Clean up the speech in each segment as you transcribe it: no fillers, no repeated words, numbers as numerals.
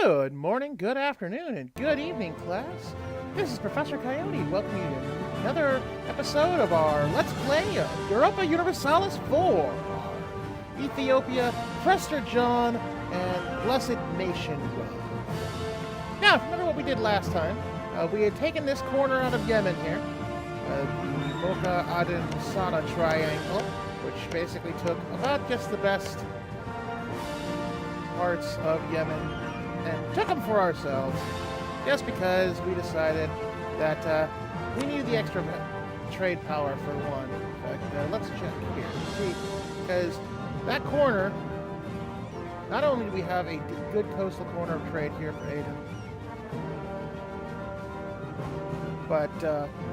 Good morning, good afternoon, and good evening, class. This is Professor Coyote welcoming you to another episode of our Let's Play of Europa Universalis 4, our Ethiopia, Prester John, and Blessed Nation run. Now, remember what we did last time? We had taken this corner out of Yemen here, the Mocha Aden Sana Triangle, which basically took about just the best parts of Yemen and took them for ourselves, just because we decided that we needed the extra trade power for one. But let's check here. See, because that corner, not only do we have a good coastal corner of trade here for Aden, but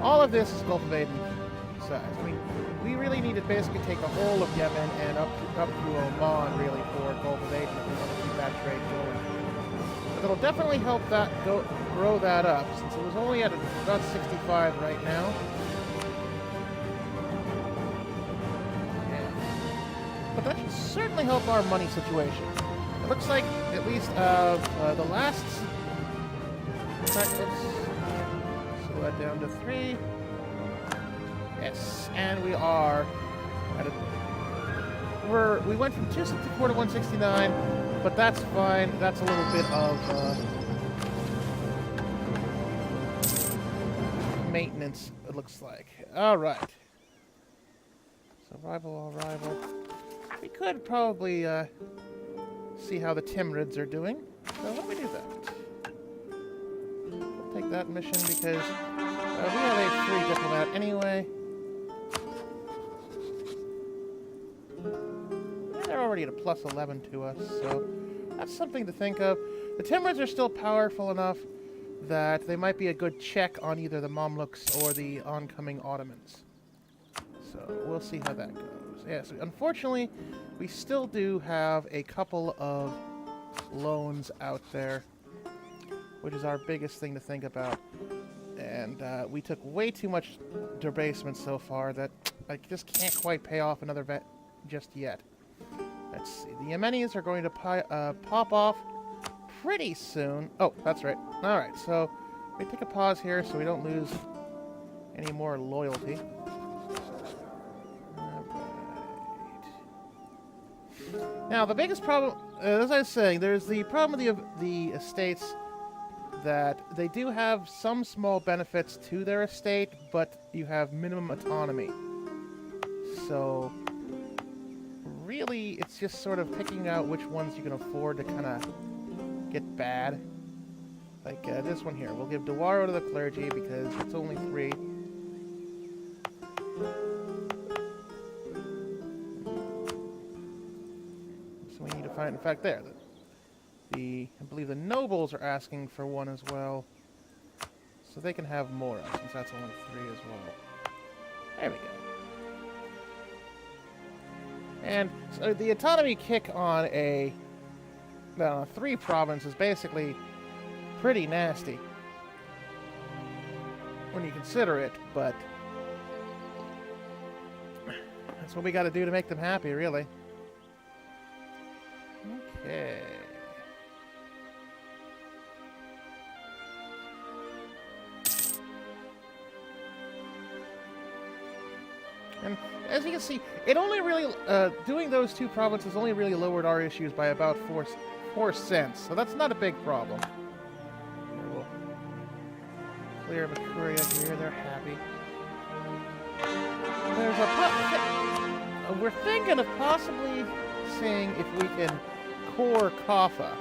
all of this is Gulf of Aden size. I mean, we really need to basically take the whole of Yemen and up through Oman, really, for Gulf of Aden if we want to keep that trade going. But it'll definitely help that grow that up, since it was only at about 65 right now. But that should certainly help our money situation. It looks like, at least the last... In fact, let's slow that down to 3. Yes, and we are at a... We went from 264 to 169, but that's fine. That's a little bit of maintenance, it looks like. Alright. So, rival. We could probably see how the Timurids are doing. So, let me do that. We'll take that mission because we have a free diplomat anyway. They're already at a plus 11 to us, so that's something to think of. The Timurids are still powerful enough that they might be a good check on either the Mamluks or the oncoming Ottomans. So we'll see how that goes. Yes, unfortunately, we still do have a couple of loans out there, which is our biggest thing to think about. And we took way too much debasement so far that I just can't quite pay off another vet just yet. Let's see. The Yemenis are going to pop off pretty soon. Oh, that's right. Alright, so we take a pause here so we don't lose any more loyalty. Alright. Now, the biggest problem, as I was saying, there's the problem with the estates that they do have some small benefits to their estate, but you have minimum autonomy. So really, it's just sort of picking out which ones you can afford to kind of get bad. Like this one here. We'll give Dewaro to the clergy because it's only 3. So we need to find, in fact, there. I believe the nobles are asking for 1 as well. So they can have more, since that's only 3 as well. There we go. And so the autonomy kick on a 3 province is basically pretty nasty when you consider it, but that's what we got to do to make them happy, really. Okay. And as you can see, it only really, doing those 2 provinces only really lowered our issues by about 4 cents, so that's not a big problem. Here, we'll clear Makuria here, they're happy. We're thinking of possibly seeing if we can core Kaffa.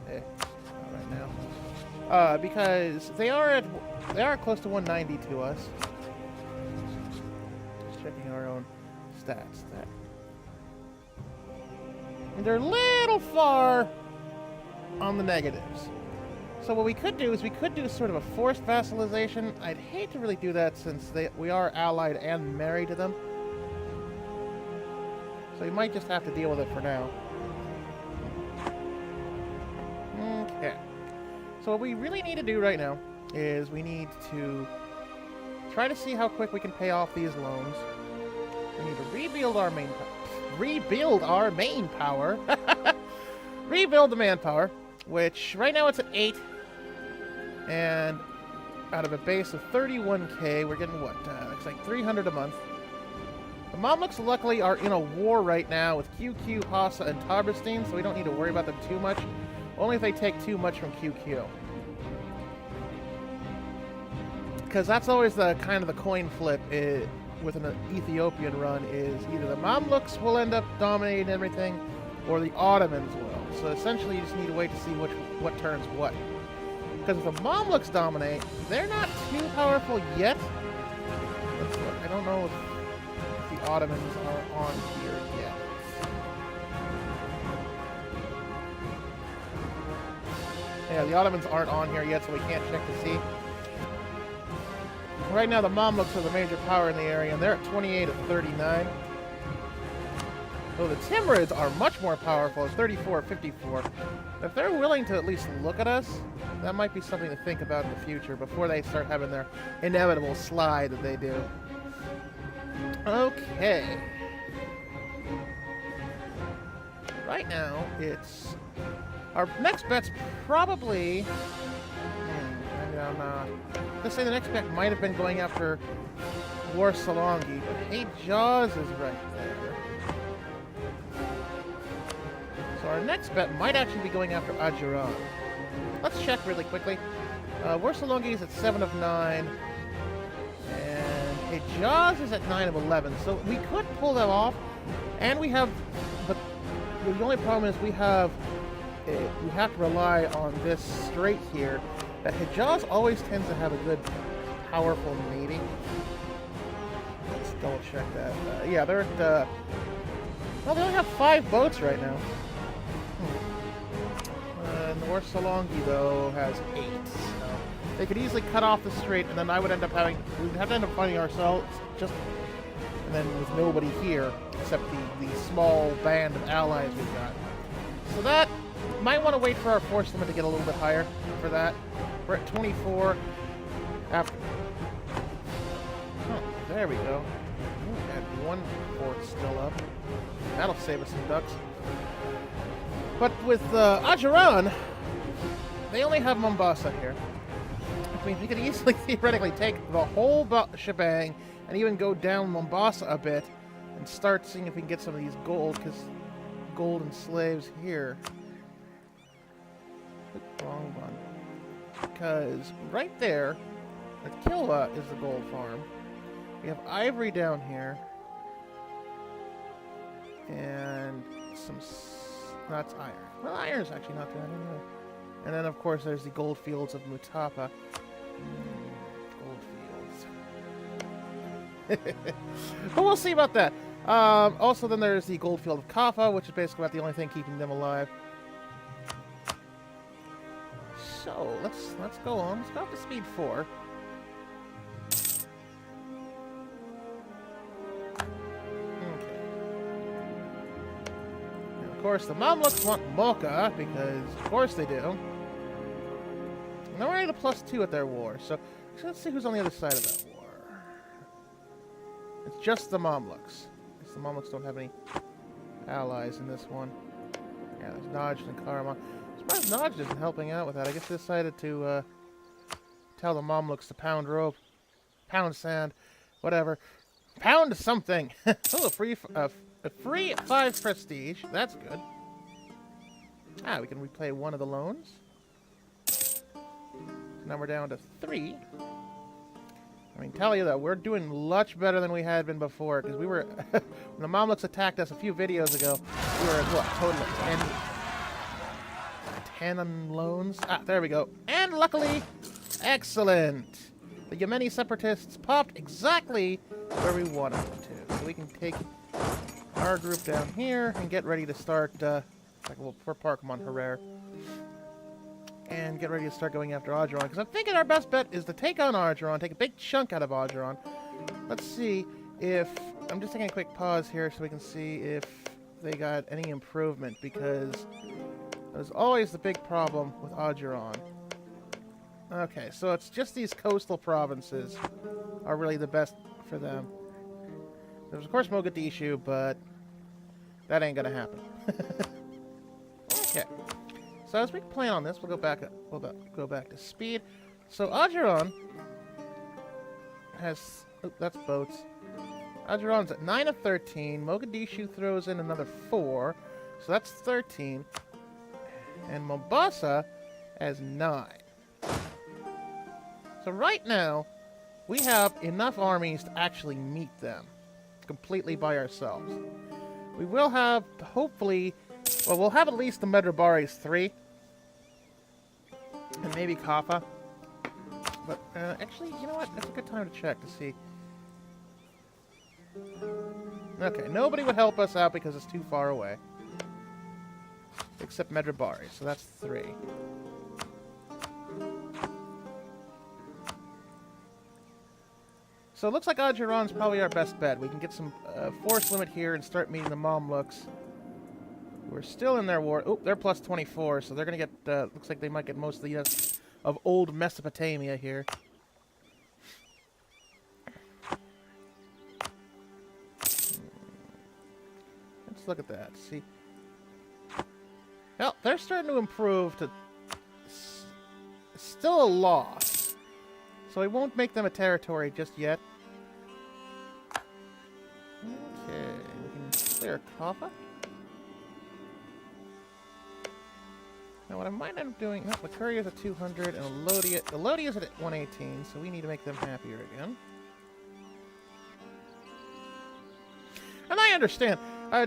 Not right now. Because they are close to 190 to us. Just checking our own stats. And they're a little far on the negatives. So what we could do is we could do sort of a forced vassalization. I'd hate to really do that since we are allied and married to them. So you might just have to deal with it for now. Okay. So what we really need to do right now is we need to try to see how quick we can pay off these loans. We need to rebuild our main rebuild our main power. Rebuild the manpower, which right now it's at 8. And out of a base of 31k, we're getting what? Looks like 300 a month. The Mamluks luckily are in a war right now with QQ, Hassa, and Tarberstein, so we don't need to worry about them too much. Only if they take too much from QQ. Because that's always the kind of the coin flip with an Ethiopian run is either the Mamluks will end up dominating everything, or the Ottomans will. So essentially you just need to wait to see what turns what. Because if the Mamluks dominate, they're not too powerful yet. Let's look. I don't know if the Ottomans are on here yet. Yeah, the Ottomans aren't on here yet, so we can't check to see. Right now, the Mamluks are the major power in the area, and they're at 28 of 39. So the Timurids are much more powerful at 34 of 54. If they're willing to at least look at us, that might be something to think about in the future before they start having their inevitable slide that they do. Okay. Right now, it's... Our next bet's probably... Let's say the next bet might have been going after Warsalongi, but Hey Jaws is right there. So our next bet might actually be going after Ajuran. Let's check really quickly. Warsalongi is at 7 of 9, and Hey Jaws is at 9 of 11. So we could pull them off, and we have, but the only problem is we have to rely on this straight here. That Hijaz always tends to have a good, powerful navy. Let's double check that. Yeah, they're at, well, they only have 5 boats right now. And the Warsalongi, though, has 8. So they could easily cut off the strait, and then I would end up having, we'd have to end up finding ourselves just, and then with nobody here, except the small band of allies we've got. So that, might want to wait for our force limit to get a little bit higher for that. We're at 24 after. Oh, there we go. And 1 fort still up. That'll save us some ducks. But with Ajuran, they only have Mombasa here. Which means we could easily, theoretically, take the whole shebang and even go down Mombasa a bit and start seeing if we can get some of these gold, because gold and slaves here. Wrong one. Because right there, at Kilwa is the gold farm. We have ivory down here. And some... that's iron. Well, iron's actually not bad anyway. And then, of course, there's the gold fields of Mutapa. Gold fields. But we'll see about that. Also, then there's the gold field of Kaffa, which is basically about the only thing keeping them alive. So, let's go on. Let's go up to speed 4. Okay. And of course, the Mamluks want Mocha, because of course they do. And they're already at a +2 at their war, so let's see who's on the other side of that war. It's just the Mamluks. Because the Mamluks don't have any allies in this one. Yeah, there's Najd and Karma. Surprised Najd isn't helping out with that. I guess they decided to tell the Mamluks to pound rope, pound sand, whatever. Pound something! Oh, a free 5 prestige. That's good. Ah, we can replay one of the loans. Now we're down to 3. I mean, tell you that we're doing much better than we had been before, because we were... when the Mamluks attacked us a few videos ago, we were at, what, total of 10 on loans? Ah, there we go. And luckily, excellent! The Yemeni separatists popped exactly where we wanted them to. So we can take our group down here and get ready to start, we'll park them on Harar. And get ready to start going after Ajuran. Because I'm thinking our best bet is to take on Ajuran, take a big chunk out of Ajuran. Let's see if... I'm just taking a quick pause here so we can see if they got any improvement, because that was always the big problem with Ajuran. Okay, so it's just these coastal provinces are really the best for them. There's, of course, Mogadishu, but That ain't gonna happen. Okay. So as we plan on this, we'll go back. We'll go back to speed. So Ajiron has. Oh, that's boats. Ajiron's at 9 of 13. Mogadishu throws in another 4, so that's 13. And Mombasa has 9. So right now, we have enough armies to actually meet them completely by ourselves. We will have, hopefully, well, we'll have at least the Medrabaris 3. And maybe Kaffa. But, actually, you know what? That's a good time to check to see. Okay, nobody would help us out because it's too far away. Except Medrabari, so that's 3. So it looks like Ajiron's probably our best bet. We can get some force limit here and start meeting the Mamluks. We're still in their war. Oh, they're plus 24, so they're going to get... looks like they might get most of the of old Mesopotamia here. Let's look at that. See. Well, they're starting to improve to... Still a loss. So we won't make them a territory just yet. Okay, we can clear Kaffa. Now what I might end up doing... No, Makuria's at 200 and Elodia's at 118, so we need to make them happier again. And I understand.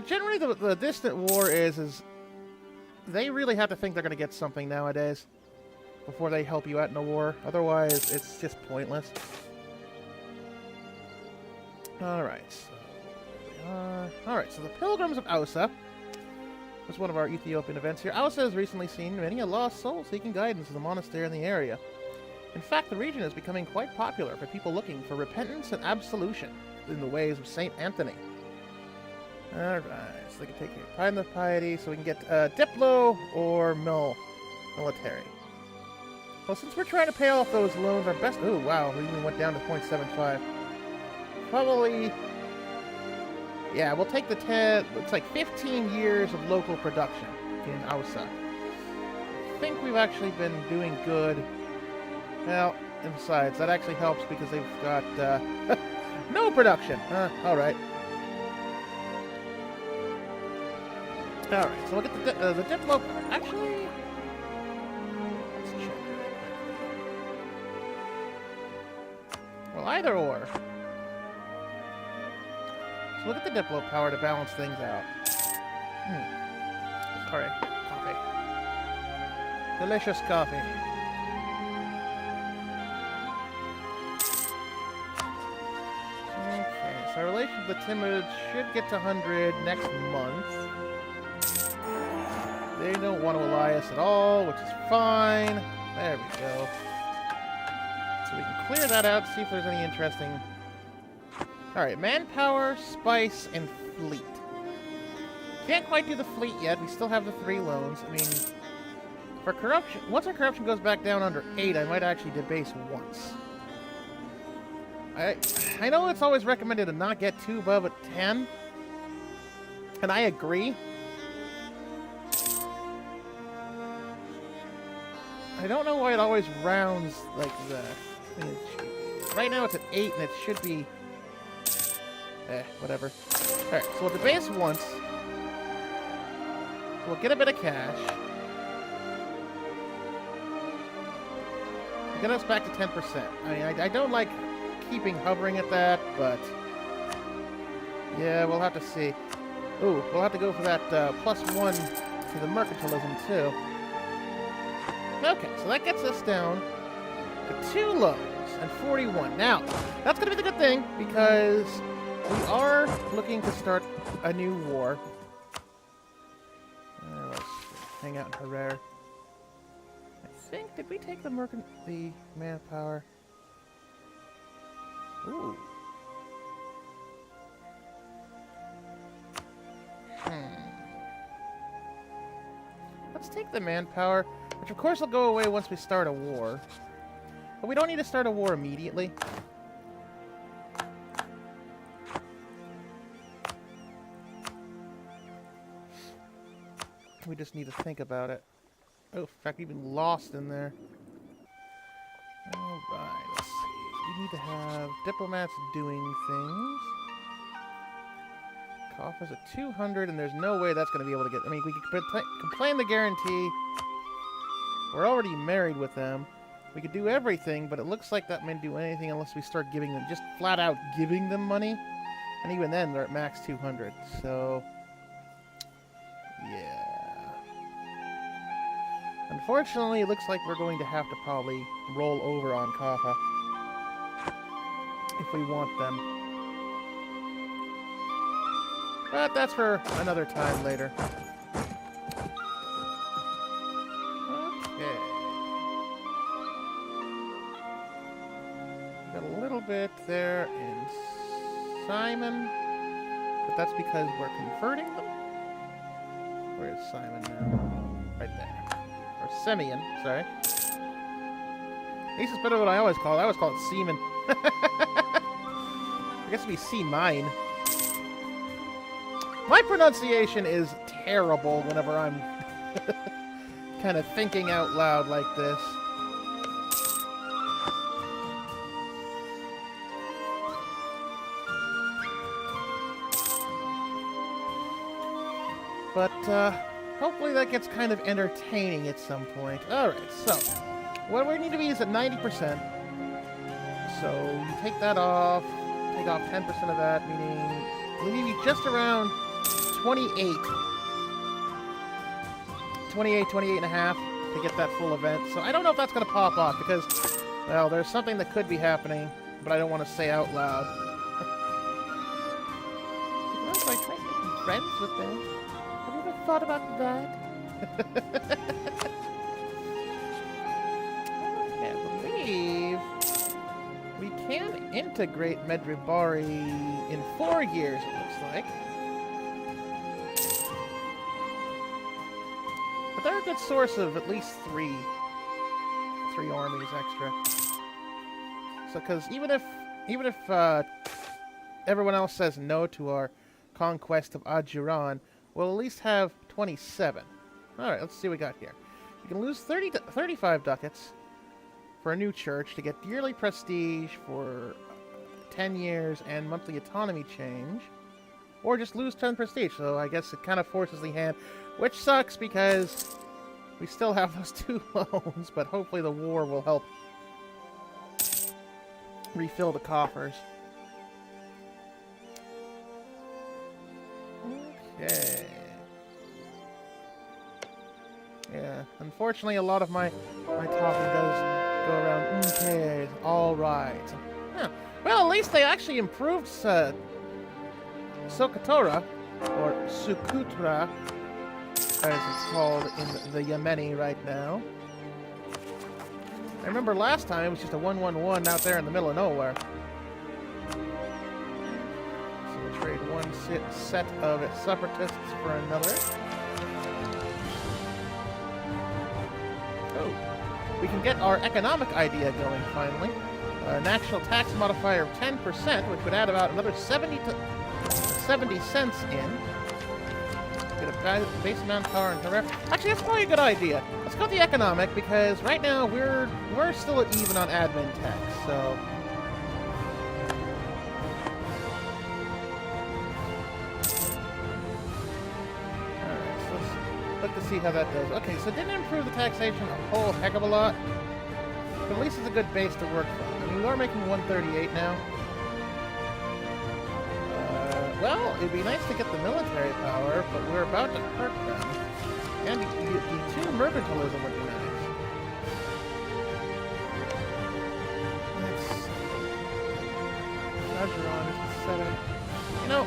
Generally, the distant war is they really have to think they're going to get something nowadays before they help you out in a war. Otherwise, it's just pointless. Alright, so here we are. Alright, so the Pilgrims of Ausa was one of our Ethiopian events here. Ausa has recently seen many a lost soul seeking guidance in the monastery in the area. In fact, the region is becoming quite popular for people looking for repentance and absolution in the ways of Saint Anthony. Alright, so they can take pride in the piety, so we can get Diplo or military. Well, since we're trying to pay off those loans, our best... Oh, wow, we even went down to 0.75. Probably... Yeah, we'll take the 10... It's like 15 years of local production in Ausa. I think we've actually been doing good. Well, and besides, that actually helps because they've got no production. Alright. Alright, so we'll get the Diplo... Actually... Let's check. Well, either or. So look at the Diplo power to balance things out. Sorry. Coffee. Delicious coffee. Okay, so our relation to the Timid should get to 100 next month. They don't want to ally us at all, which is fine. There we go. So we can clear that out, see if there's any interesting... Alright, manpower, spice, and fleet. Can't quite do the fleet yet. We still have the 3 loans. I mean, for corruption... Once our corruption goes back down under 8, I might actually debase once. I know it's always recommended to not get too above a 10. And I agree. I don't know why it always rounds like that. I mean, right now it's at 8 and it should be... whatever. Alright, so we'll debase once. We'll get a bit of cash. We'll get us back to 10%. I mean, I don't like keeping hovering at that, but... Yeah, we'll have to see. Ooh, we'll have to go for that +1 to the mercantilism, too. Okay, so that gets us down to 2 loans and 41. Now, that's going to be the good thing, because we are looking to start a new war. Let's hang out in Harar. I think, did we take the manpower? Ooh. Let's take the manpower, which of course will go away once we start a war. But we don't need to start a war immediately. We just need to think about it. Oh, in fact, even lost in there. Alright, let's see. We need to have diplomats doing things. Coffers at 200, and there's no way that's going to be able to get... I mean, we could complain the guarantee. We're already married with them. We could do everything, but it looks like that may do anything unless we start giving them... Just flat out giving them money. And even then, they're at max 200, so... Yeah... Unfortunately, it looks like we're going to have to probably roll over on Kappa if we want them. But that's for another time later. Okay. Got a little bit there in Simon, but that's because we're converting them. Where is Simon now? Right there. Or Semyon, sorry. At least it's better than what I always call it. I always call it semen. I guess it'd be sea mine. My pronunciation is terrible whenever I'm kind of thinking out loud like this. But, hopefully that gets kind of entertaining at some point. Alright, so, what we need to be is at 90%. So, you take that off, take off 10% of that, meaning we need to be just around 28. 28 and a half to get that full event. So, I don't know if that's going to pop off because, well, there's something that could be happening, but I don't want to say out loud. I try making friends with them. Have you ever thought about that? I believe we can integrate Medribari in 4 years, it looks like. But they're a good source of at least three armies extra. So, because even if everyone else says no to our conquest of Ajuran, we'll at least have 27. Alright, let's see what we got here. You can lose 35 ducats for a new church to get yearly prestige for 10 years and monthly autonomy change. Or just lose 10 prestige, so I guess it kind of forces the hand. Which sucks because we still have those 2 loans, but hopefully the war will help refill the coffers. Okay. Yeah, unfortunately a lot of my talking does go around, okay, alright. Huh. Well, at least they actually improved Sokotora, or Sukutra, as it's called in the Yemeni right now. I remember last time it was just a 1-1-1 out there in the middle of nowhere. So we'll trade one set of separatists for another. Oh, we can get our economic idea going finally. A national tax modifier of 10%, which would add about another 70 cents in. Get a base manpower and Herrera. Actually, that's probably a good idea. Let's go with the economic, because right now we're still even on admin tax, so... Alright, so let's look to see how that does. Okay, so it didn't improve the taxation a whole heck of a lot, but at least it's a good base to work from. I mean, we are making 138 now. Well, it'd be nice to get the military power, but we're about to hurt them. And the 2 mercantilism would be nice. Let's see. Ajuran is the 7. You know,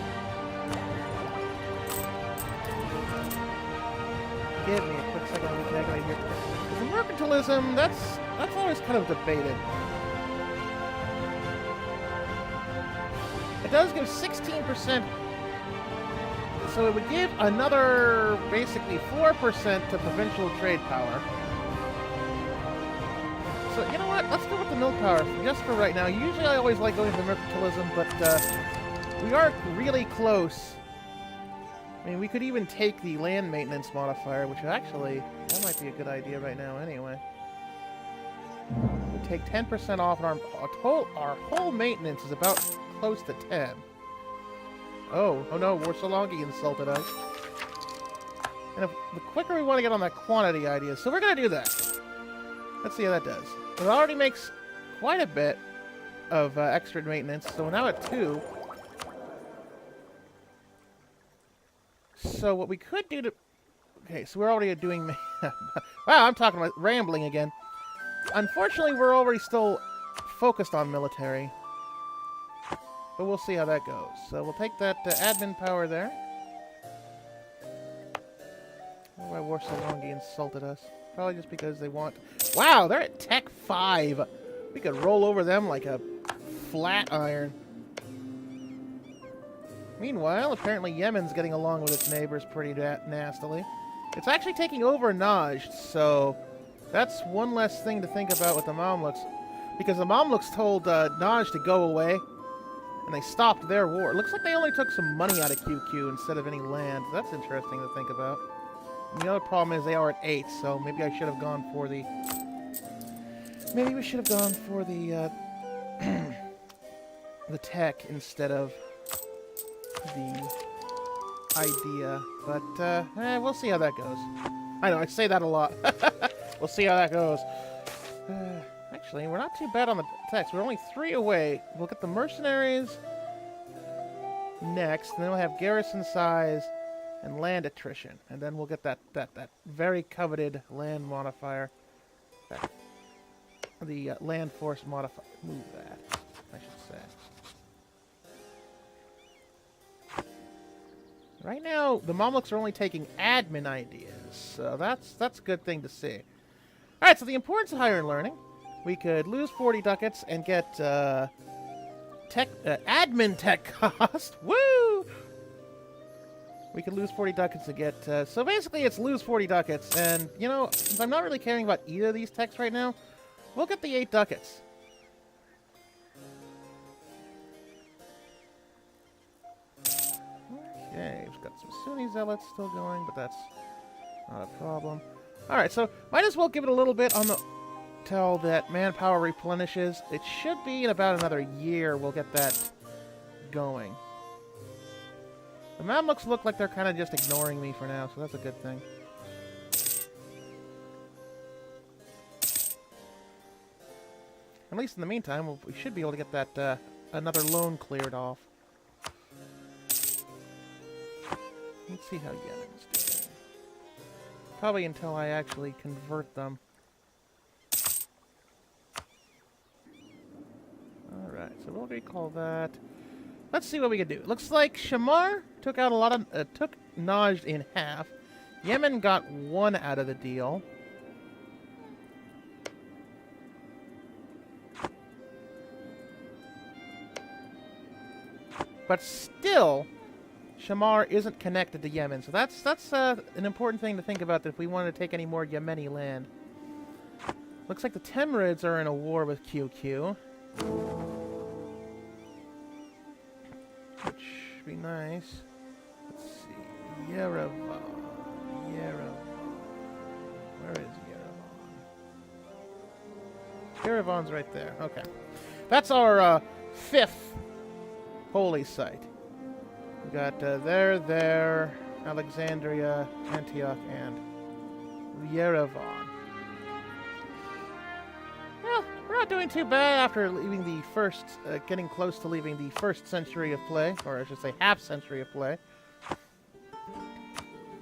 give me a quick second to calculate here. The mercantilism, that's always kind of debated. It does give 16%, so it would give another, basically 4% to provincial trade power. So, you know what, let's go with the mill power, just for right now. Usually I always like going for mercantilism, but we are really close I mean, we could even take the land maintenance modifier, which actually, that might be a good idea right now anyway. We take 10% off, and our whole maintenance is about close to 10. Oh no, Warsalongi insulted us. And the quicker we want to get on that quantity idea, so we're going to do that. Let's see how that does. It already makes quite a bit of extra maintenance, so we're now at 2. So what we could do to... Okay, so we're already doing... Wow, I'm talking about rambling again. Unfortunately, we're already still focused on military. But we'll see how that goes. So we'll take that admin power there. Why Warsalongi insulted us? Probably just because they want... Wow, they're at Tech 5. We could roll over them like a flat iron. Meanwhile, apparently Yemen's getting along with its neighbors pretty nastily. It's actually taking over Najd, so that's one less thing to think about with the Mamluks. Because the Mamluks told Najd to go away, and they stopped their war. It looks like they only took some money out of QQ instead of any land. That's interesting to think about. And the other problem is they are at 8, so maybe I should have gone for the... Maybe we should have gone for the, the tech instead of the idea. But, we'll see how that goes. I know, I say that a lot. We'll see how that goes. Actually, we're not too bad on the techs. We're only 3 away. We'll get the mercenaries next, and then we'll have garrison size and land attrition. And then we'll get that very coveted land modifier. The land force modifier. Move that, I should say. Right now, the Mamluks are only taking admin ideas, so that's a good thing to see. Alright, so the importance of higher learning. We could lose 40 ducats and get admin tech cost. Woo! We could lose 40 ducats to get... so basically, it's lose 40 ducats. And, you know, since I'm not really caring about either of these techs right now, we'll get the 8 ducats. Okay, we've got some Sunni zealots still going, but that's not a problem. Alright, so might as well give it a little bit on the... till that manpower replenishes. It should be in about another year we'll get that going. The Mamluks look like they're kind of just ignoring me for now, so that's a good thing. At least in the meantime, we should be able to get that another loan cleared off. Let's see how Yemen's doing. Probably until I actually convert them. Alright, so we'll recall that. Let's see what we can do. Looks like Shamar took out a lot of... took Najd in half. Yemen got 1 out of the deal. But still, Shamar isn't connected to Yemen. So that's an important thing to think about if we want to take any more Yemeni land. Looks like the Timurids are in a war with QQ. Which would be nice. Let's see. Yerevan. Where is Yerevan? Yerevan's right there. Okay. That's our 5th holy site. We got there, Alexandria, Antioch, and Yerevan. Well, we're not doing too bad after leaving the first, getting close to leaving the 1st century of play, or I should say half century of play.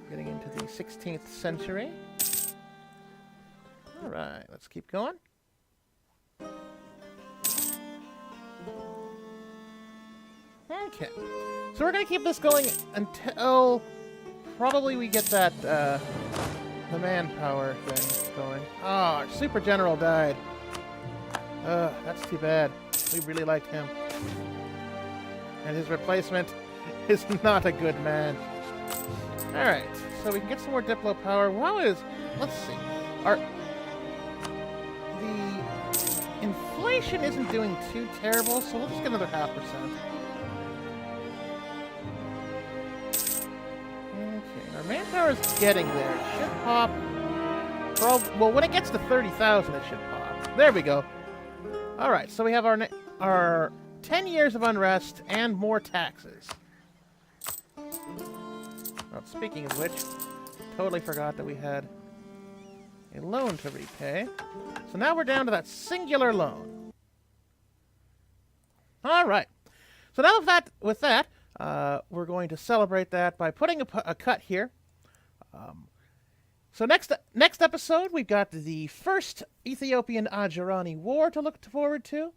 Getting into the 16th century. Alright, let's keep going. Okay, so we're going to keep this going until probably we get that, the manpower thing going. Oh, our Super General died. That's too bad. We really liked him. And his replacement is not a good man. Alright, so we can get some more Diplo power. Let's see. The inflation isn't doing too terrible, so we'll just get another 0.5%. Our manpower is getting there. It should pop. Well, when it gets to 30,000, it should pop. There we go. All right, so we have our 10 years of unrest and more taxes. Well, speaking of which, totally forgot that we had a loan to repay. So now we're down to that singular loan. All right. So now with that, we're going to celebrate that by putting a cut here. So next episode, we've got the first Ethiopian-Adjurani war to look forward to,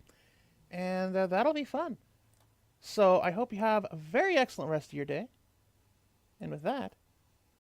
and that'll be fun. So I hope you have a very excellent rest of your day. And with that,